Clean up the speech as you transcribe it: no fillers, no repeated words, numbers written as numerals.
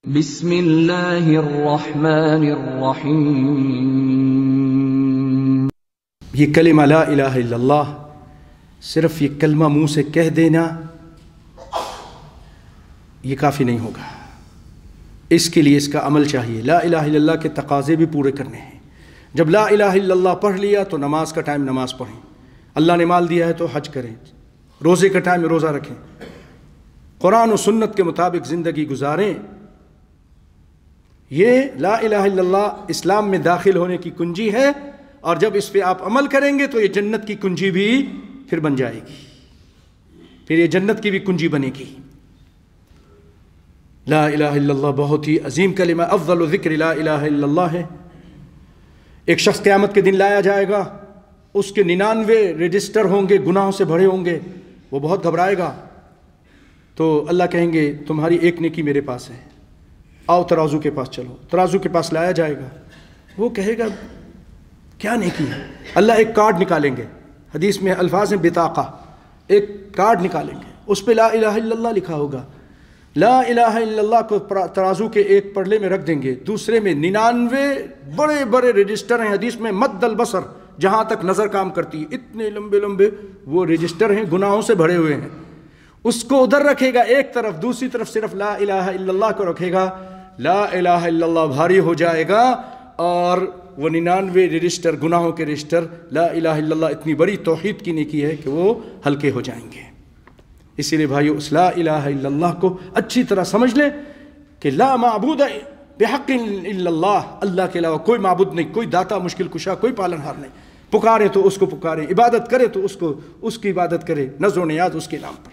بسم اللہ الرحمن الرحیم۔ یہ کلمہ لا الہ الا اللہ، صرف یہ کلمہ منہ سے کہہ دینا یہ کافی نہیں ہوگا، اس کے لیے اس کا عمل چاہیے۔ لا الہ الا اللہ کے تقاضے بھی پورے کرنے ہیں۔ جب لا الہ الا اللہ پڑھ لیا تو نماز کا ٹائم نماز پڑھیں، اللہ نے مال دیا ہے تو حج کریں، روزے کا ٹائم روزہ رکھیں، قرآن و سنت کے مطابق زندگی گزاریں۔ یہ لا الہ الا اللہ اسلام میں داخل ہونے کی کنجی ہے، اور جب اس پہ آپ عمل کریں گے تو یہ جنت کی کنجی بھی پھر بن جائے گی، پھر یہ جنت کی بھی کنجی بنے گی۔ لا الہ الا اللہ بہت ہی عظیم کلمہ، افضل ذکر لا الہ الا اللہ ہے۔ ایک شخص قیامت کے دن لایا جائے گا، اس کے 99 رجسٹر ہوں گے، گناہوں سے بھرے ہوں گے، وہ بہت گھبرائے گا۔ تو اللہ کہیں گے تمہاری ایک نیکی میرے پاس ہے، آؤ ترازو کے پاس چلو۔ ترازو کے پاس لایا جائے گا، وہ کہے گا کیا نیکی ہے؟ اللہ ایک کارڈ نکالیں گے، حدیث میں الفاظ ہیں بطاقہ، ایک کارڈ نکالیں گے، اس پہ لا الہ الا اللہ لکھا ہوگا۔ لا الہ الا اللہ کو ترازو کے ایک پلڑے میں رکھ دیں گے، دوسرے میں 99 بڑے بڑے رجسٹر ہیں، حدیث میں مد البصر، جہاں تک نظر کام کرتی ہے، اتنے لمبے لمبے وہ رجسٹر ہیں، گناہوں سے بھرے ہوئے ہیں۔ اس کو ادھر رکھے گا ایک طرف، دوسری طرف صرف لا الہ الا اللہ کو رکھے گا۔ لا الہ الا اللہ بھاری ہو جائے گا، اور وہ 99 رجسٹر گناہوں کے رجسٹر، لا الہ الا اللہ اتنی بڑی توحید کی نیکی ہے کہ وہ ہلکے ہو جائیں گے۔ اسی لیے بھائیو، اس لا الہ الا اللہ کو اچھی طرح سمجھ لیں کہ لا معبود بحق الا اللہ، اللہ کے علاوہ کوئی معبود نہیں، کوئی داتا مشکل کشا، کوئی پالنہار نہیں۔ پکارے تو اس کو پکارے، عبادت کرے تو اس کی عبادت کرے، نذر و نیاز اس کے نام پر۔